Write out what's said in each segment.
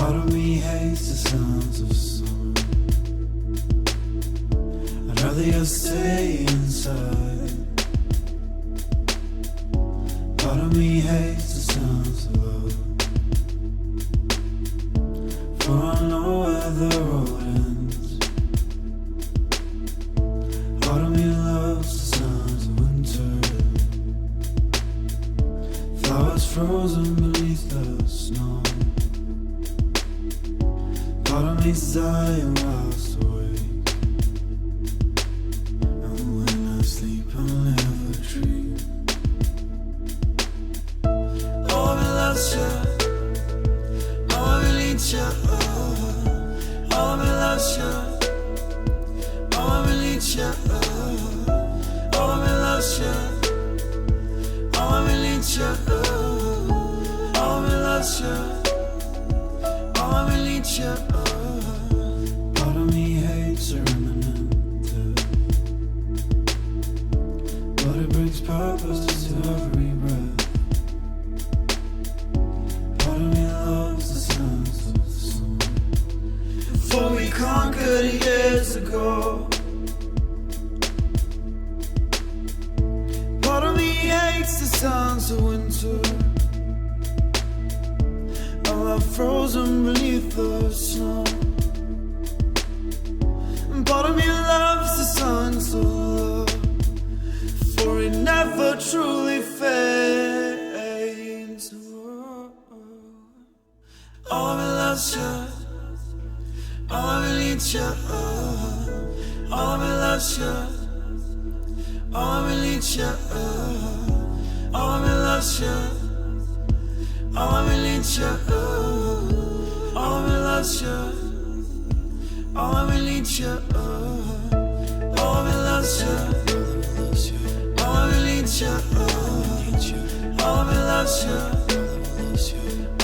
Part of me hates the sounds of summer. I'd rather just stay inside. Part of me hates the sounds of love, for I know where the road ends. Part of me loves the sounds of winter, flowers frozen beneath the snow. Part of me's dying whilst awake, and when I sleep I'll never dream. Oh, I loves you, oh, I need you, oh, I loves you, oh, I need you, oh, I loves you, oh, I need you, oh, I loves you, oh, I need you. Part of me hates a remnant, but it brings purpose to every breath. Part of me loves the sounds of summer, for we conquered years ago. Part of me hates the sounds of winter, I'm frozen beneath the snow. And part of me loves the songs of love, for it never truly fades. All of me loves you, all of me needs you, all of me loves you, all of me needs you, all of me loves you, all of me needs you, all of me loves you, all of me needs you, all of me loves you, all of me needs you, all of me loves you,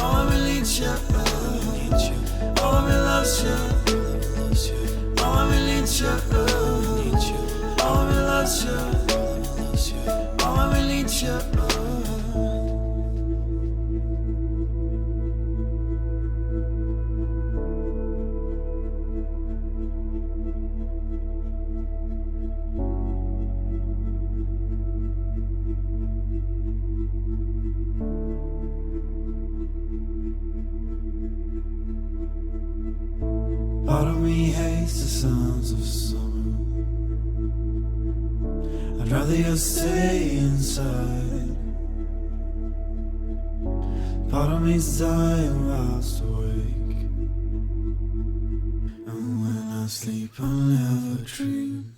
all of me needs you, all of me loves you, all of me needs you, all of me loves you, all of me needs you. Part of me hates the sounds of summer, I'd rather just stay inside. Part of me's dying whilst awake, and when I sleep I'll never dream.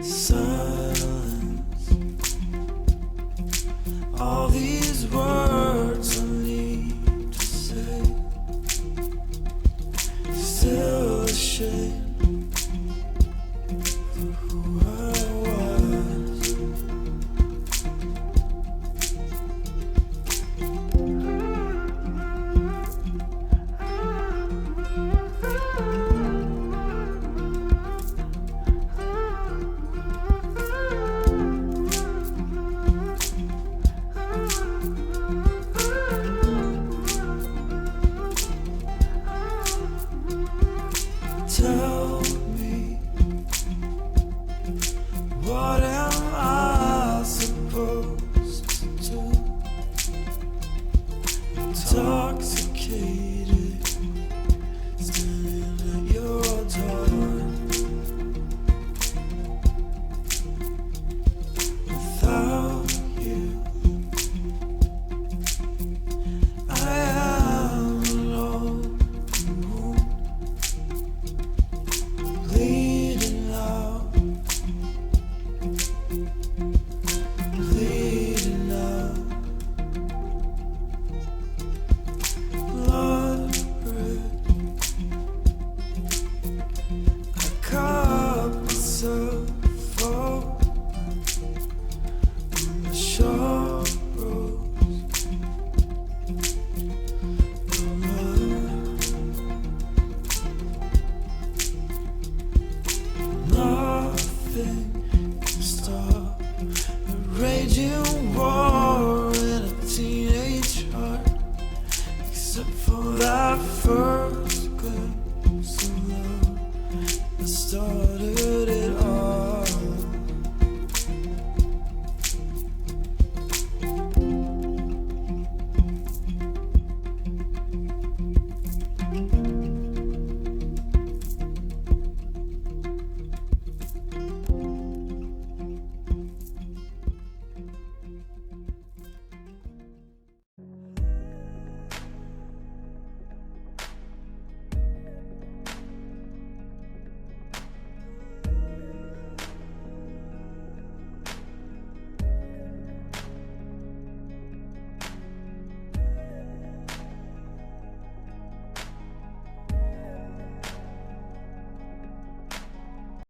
silence. All these words I need to say, still ashamed of who I was. Tell me what